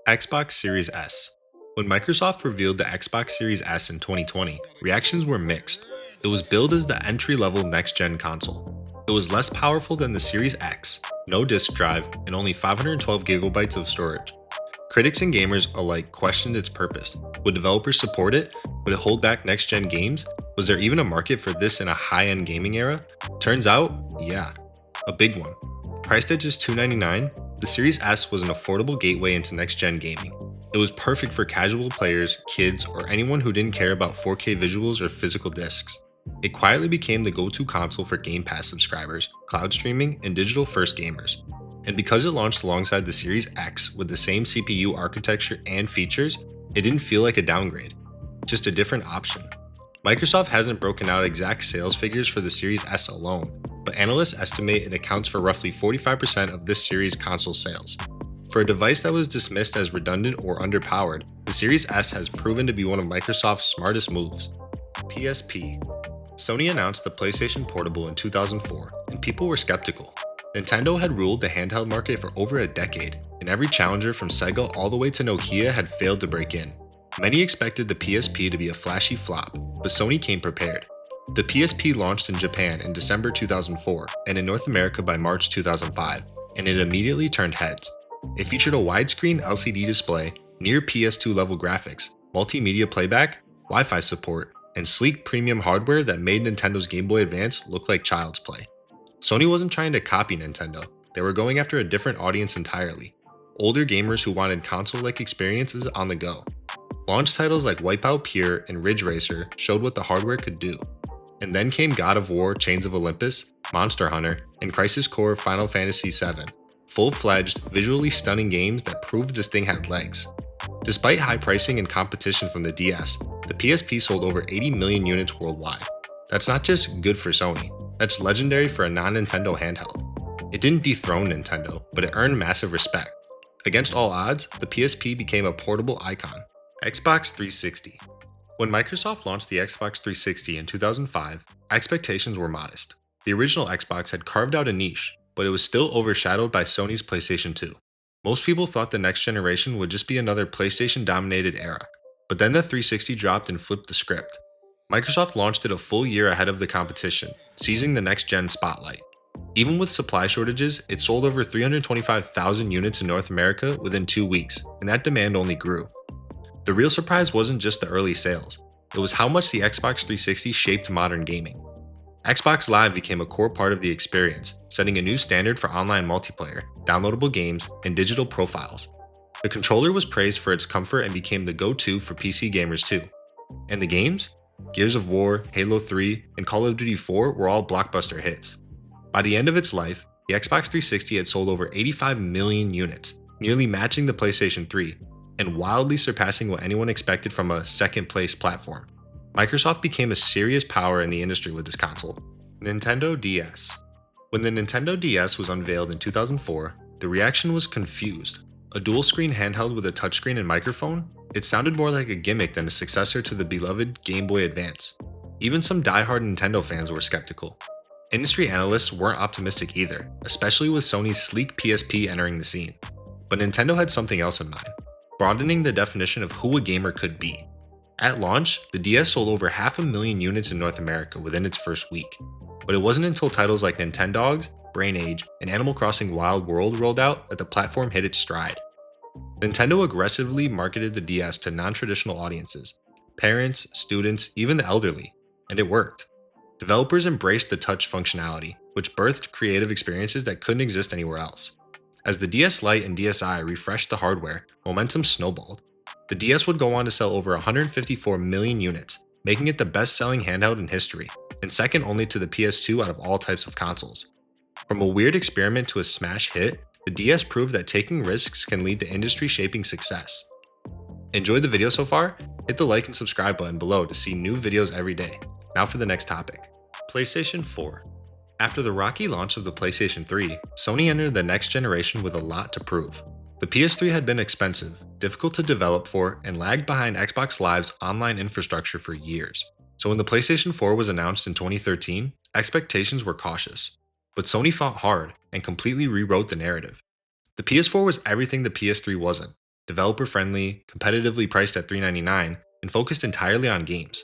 Xbox Series S. When Microsoft revealed the Xbox Series S in 2020, reactions were mixed. It was billed as the entry level next gen console. It was less powerful than the Series X, no disk drive, and only 512 gigabytes of storage. Critics and gamers alike questioned its purpose. Would developers support it? Would it hold back next gen games? Was there even a market for this in a high end gaming era? Turns out, yeah, a big one. Priced at just $299, the Series S was an affordable gateway into next-gen gaming. It was perfect for casual players, kids, or anyone who didn't care about 4K visuals or physical discs. It quietly became the go-to console for Game Pass subscribers, cloud streaming, and digital-first gamers. And because it launched alongside the Series X with the same CPU architecture and features, it didn't feel like a downgrade, just a different option. Microsoft hasn't broken out exact sales figures for the Series S alone, but analysts estimate it accounts for roughly 45% of this series console sales. For a device that was dismissed as redundant or underpowered, the Series S has proven to be one of Microsoft's smartest moves. PSP. Sony announced the PlayStation Portable in 2004, and people were skeptical. Nintendo had ruled the handheld market for over a decade, and every challenger from Sega all the way to Nokia had failed to break in. Many expected the PSP to be a flashy flop, but Sony came prepared. The PSP launched in Japan in December 2004 and in North America by March 2005, and it immediately turned heads. It featured a widescreen LCD display, near PS2 level graphics, multimedia playback, Wi-Fi support, and sleek premium hardware that made Nintendo's Game Boy Advance look like child's play. Sony wasn't trying to copy Nintendo, they were going after a different audience entirely. Older gamers who wanted console-like experiences on the go. Launch titles like Wipeout Pure and Ridge Racer showed what the hardware could do. And then came God of War Chains of Olympus, Monster Hunter, and Crisis Core Final Fantasy VII, full-fledged, visually stunning games that proved this thing had legs. Despite high pricing and competition from the DS, the PSP sold over 80 million units worldwide. That's not just good for Sony, that's legendary for a non-Nintendo handheld. It didn't dethrone Nintendo, but it earned massive respect. Against all odds, the PSP became a portable icon. Xbox 360. When Microsoft launched the Xbox 360 in 2005, expectations were modest. The original Xbox had carved out a niche, but it was still overshadowed by Sony's PlayStation 2. Most people thought the next generation would just be another PlayStation-dominated era, but then the 360 dropped and flipped the script. Microsoft launched it a full year ahead of the competition, seizing the next-gen spotlight. Even with supply shortages, it sold over 325,000 units in North America within 2 weeks, and that demand only grew. The real surprise wasn't just the early sales, it was how much the Xbox 360 shaped modern gaming. Xbox Live became a core part of the experience, setting a new standard for online multiplayer, downloadable games, and digital profiles. The controller was praised for its comfort and became the go-to for PC gamers too. And the games? Gears of War, Halo 3, and Call of Duty 4 were all blockbuster hits. By the end of its life, the Xbox 360 had sold over 85 million units, nearly matching the PlayStation 3, and wildly surpassing what anyone expected from a second-place platform. Microsoft became a serious power in the industry with this console. Nintendo DS. When the Nintendo DS was unveiled in 2004, the reaction was confused. A dual-screen handheld with a touchscreen and microphone? It sounded more like a gimmick than a successor to the beloved Game Boy Advance. Even some die-hard Nintendo fans were skeptical. Industry analysts weren't optimistic either, especially with Sony's sleek PSP entering the scene. But Nintendo had something else in mind, broadening the definition of who a gamer could be. At launch, the DS sold over 500,000 units in North America within its first week. But it wasn't until titles like Nintendogs, Brain Age, and Animal Crossing Wild World rolled out that the platform hit its stride. Nintendo aggressively marketed the DS to non-traditional audiences, parents, students, even the elderly, and it worked. Developers embraced the touch functionality, which birthed creative experiences that couldn't exist anywhere else. As the DS Lite and DSi refreshed the hardware, momentum snowballed. The DS would go on to sell over 154 million units, making it the best-selling handheld in history, and second only to the PS2 out of all types of consoles. From a weird experiment to a smash hit, the DS proved that taking risks can lead to industry-shaping success. Enjoyed the video so far? Hit the like and subscribe button below to see new videos every day. Now for the next topic. PlayStation 4. After the rocky launch of the PlayStation 3, Sony entered the next generation with a lot to prove. The PS3 had been expensive, difficult to develop for, and lagged behind Xbox Live's online infrastructure for years. So when the PlayStation 4 was announced in 2013, expectations were cautious. But Sony fought hard and completely rewrote the narrative. The PS4 was everything the PS3 wasn't. developer-friendly, competitively priced at $399, and focused entirely on games.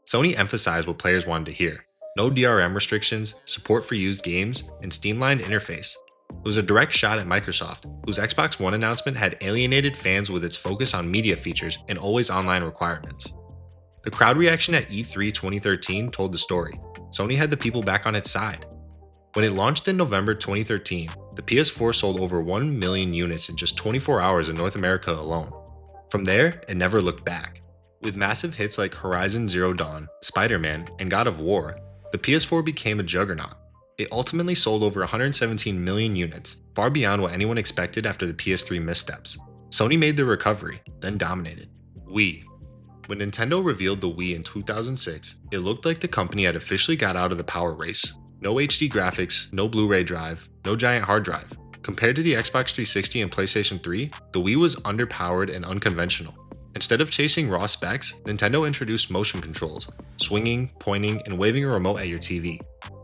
Sony emphasized what players wanted to hear: no DRM restrictions, support for used games, and streamlined interface. It was a direct shot at Microsoft, whose Xbox One announcement had alienated fans with its focus on media features and always online requirements. The crowd reaction at E3 2013 told the story. Sony had the people back on its side. When it launched in November 2013, the PS4 sold over 1 million units in just 24 hours in North America alone. From there, it never looked back. With massive hits like Horizon Zero Dawn, Spider-Man, and God of War, the PS4 became a juggernaut. It ultimately sold over 117 million units, far beyond what anyone expected after the PS3 missteps. Sony made their recovery, then dominated. Wii. When Nintendo revealed the Wii in 2006, it looked like the company had officially got out of the power race. No HD graphics, no Blu-ray drive, no giant hard drive. Compared to the Xbox 360 and PlayStation 3, the Wii was underpowered and unconventional. Instead of chasing raw specs, Nintendo introduced motion controls, swinging, pointing, and waving a remote at your TV.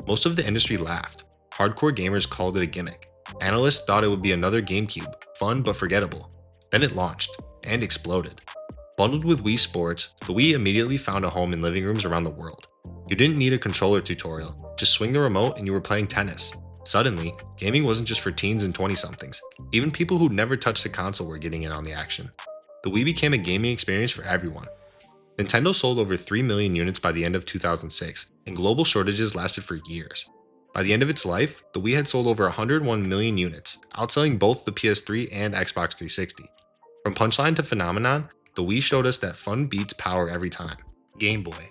Most of the industry laughed. Hardcore gamers called it a gimmick. Analysts thought it would be another GameCube, fun but forgettable. Then it launched, and exploded. Bundled with Wii Sports, the Wii immediately found a home in living rooms around the world. You didn't need a controller tutorial, just swing the remote and you were playing tennis. Suddenly, gaming wasn't just for teens and 20-somethings. Even people who'd never touched a console were getting in on the action. The Wii became a gaming experience for everyone. Nintendo sold over 3 million units by the end of 2006, and global shortages lasted for years. By the end of its life, the Wii had sold over 101 million units, outselling both the PS3 and Xbox 360. From punchline to phenomenon, the Wii showed us that fun beats power every time. Game Boy.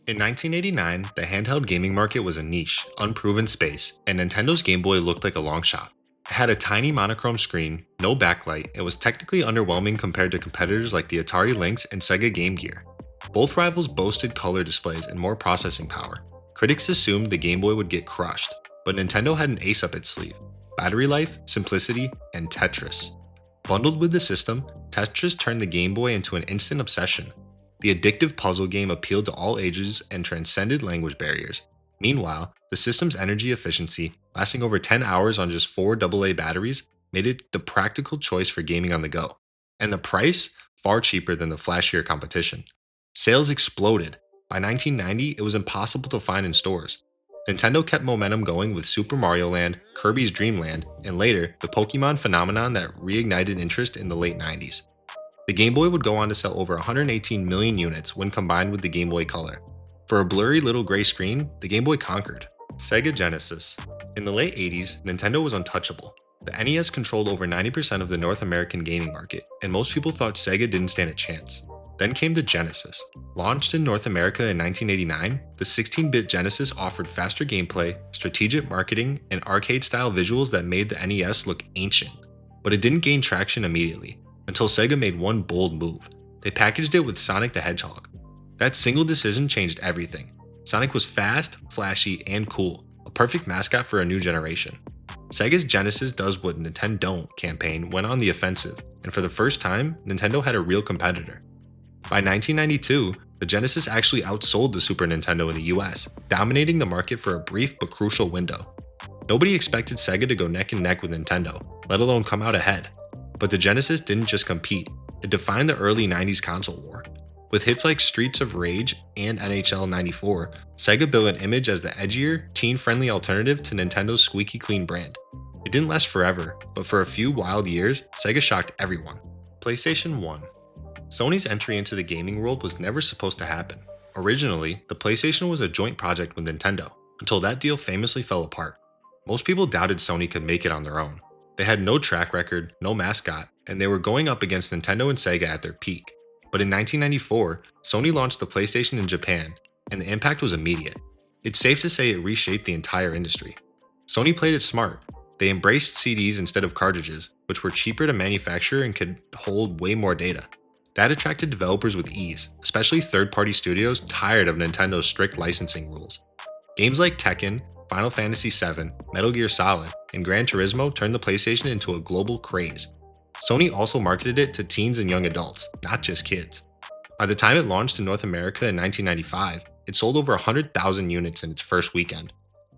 In 1989, the handheld gaming market was a niche, unproven space, and Nintendo's Game Boy looked like a long shot. It had a tiny monochrome screen, no backlight, and was technically underwhelming compared to competitors like the Atari Lynx and Sega Game Gear. Both rivals boasted color displays and more processing power. Critics assumed the Game Boy would get crushed, but Nintendo had an ace up its sleeve: battery life, simplicity, and Tetris. Bundled with the system, Tetris turned the Game Boy into an instant obsession. The addictive puzzle game appealed to all ages and transcended language barriers. Meanwhile, the system's energy efficiency, lasting over 10 hours on just 4 AA batteries, made it the practical choice for gaming on the go. And the price? Far cheaper than the flashier competition. Sales exploded. By 1990, it was impossible to find in stores. Nintendo kept momentum going with Super Mario Land, Kirby's Dream Land, and later, the Pokemon phenomenon that reignited interest in the late 90s. The Game Boy would go on to sell over 118 million units when combined with the Game Boy Color. For a blurry little gray screen, the Game Boy conquered. Sega Genesis. In the late 80s, Nintendo was untouchable. The NES controlled over 90% of the North American gaming market, and most people thought Sega didn't stand a chance. Then came the Genesis. Launched in North America in 1989, the 16-bit Genesis offered faster gameplay, strategic marketing, and arcade-style visuals that made the NES look ancient. But it didn't gain traction immediately, until Sega made one bold move. They packaged it with Sonic the Hedgehog. That single decision changed everything. Sonic was fast, flashy, and cool, a perfect mascot for a new generation. Sega's Genesis Does What Nintendo Don't campaign went on the offensive, and for the first time, Nintendo had a real competitor. By 1992, the Genesis actually outsold the Super Nintendo in the US, dominating the market for a brief but crucial window. Nobody expected Sega to go neck and neck with Nintendo, let alone come out ahead. But the Genesis didn't just compete, it defined the early 90s console war. With hits like Streets of Rage and NHL 94, Sega built an image as the edgier, teen-friendly alternative to Nintendo's squeaky clean brand. It didn't last forever, but for a few wild years, Sega shocked everyone. PlayStation 1. Sony's entry into the gaming world was never supposed to happen. Originally, the PlayStation was a joint project with Nintendo, until that deal famously fell apart. Most people doubted Sony could make it on their own. They had no track record, no mascot, and they were going up against Nintendo and Sega at their peak. But in 1994, Sony launched the PlayStation in Japan, and the impact was immediate. It's safe to say it reshaped the entire industry. Sony played it smart. They embraced CDs instead of cartridges, which were cheaper to manufacture and could hold way more data. That attracted developers with ease, especially third-party studios tired of Nintendo's strict licensing rules. Games like Tekken, Final Fantasy VII, Metal Gear Solid, and Gran Turismo turned the PlayStation into a global craze. Sony also marketed it to teens and young adults, not just kids. By the time it launched in North America in 1995, it sold over 100,000 units in its first weekend.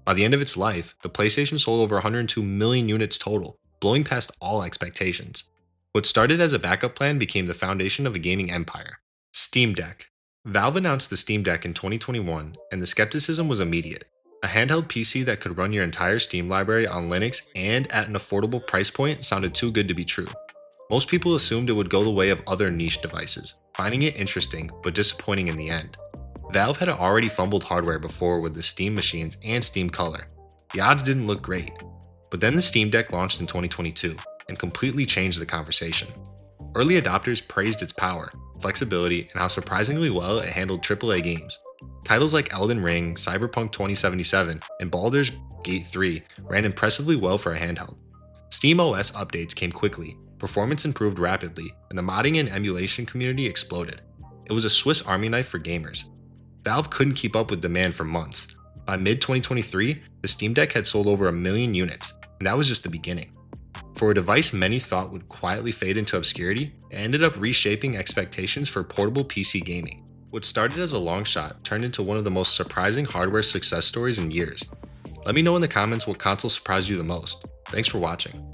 By the end of its life, the PlayStation sold over 102 million units total, blowing past all expectations. What started as a backup plan became the foundation of a gaming empire. Steam Deck. Valve announced the Steam Deck in 2021, and the skepticism was immediate. A handheld PC that could run your entire Steam library on Linux and at an affordable price point sounded too good to be true. Most people assumed it would go the way of other niche devices, finding it interesting but disappointing in the end. Valve had already fumbled hardware before with the Steam machines and Steam Color. The odds didn't look great. But then the Steam Deck launched in 2022 and completely changed the conversation. Early adopters praised its power, flexibility, and how surprisingly well it handled AAA games. Titles like Elden Ring, Cyberpunk 2077, and Baldur's Gate 3 ran impressively well for a handheld. SteamOS updates came quickly, performance improved rapidly, and the modding and emulation community exploded. It was a Swiss Army knife for gamers. Valve couldn't keep up with demand for months. By mid-2023, the Steam Deck had sold over 1 million units, and that was just the beginning. For a device many thought would quietly fade into obscurity, it ended up reshaping expectations for portable PC gaming. What started as a long shot turned into one of the most surprising hardware success stories in years. Let me know in the comments what console surprised you the most. Thanks for watching.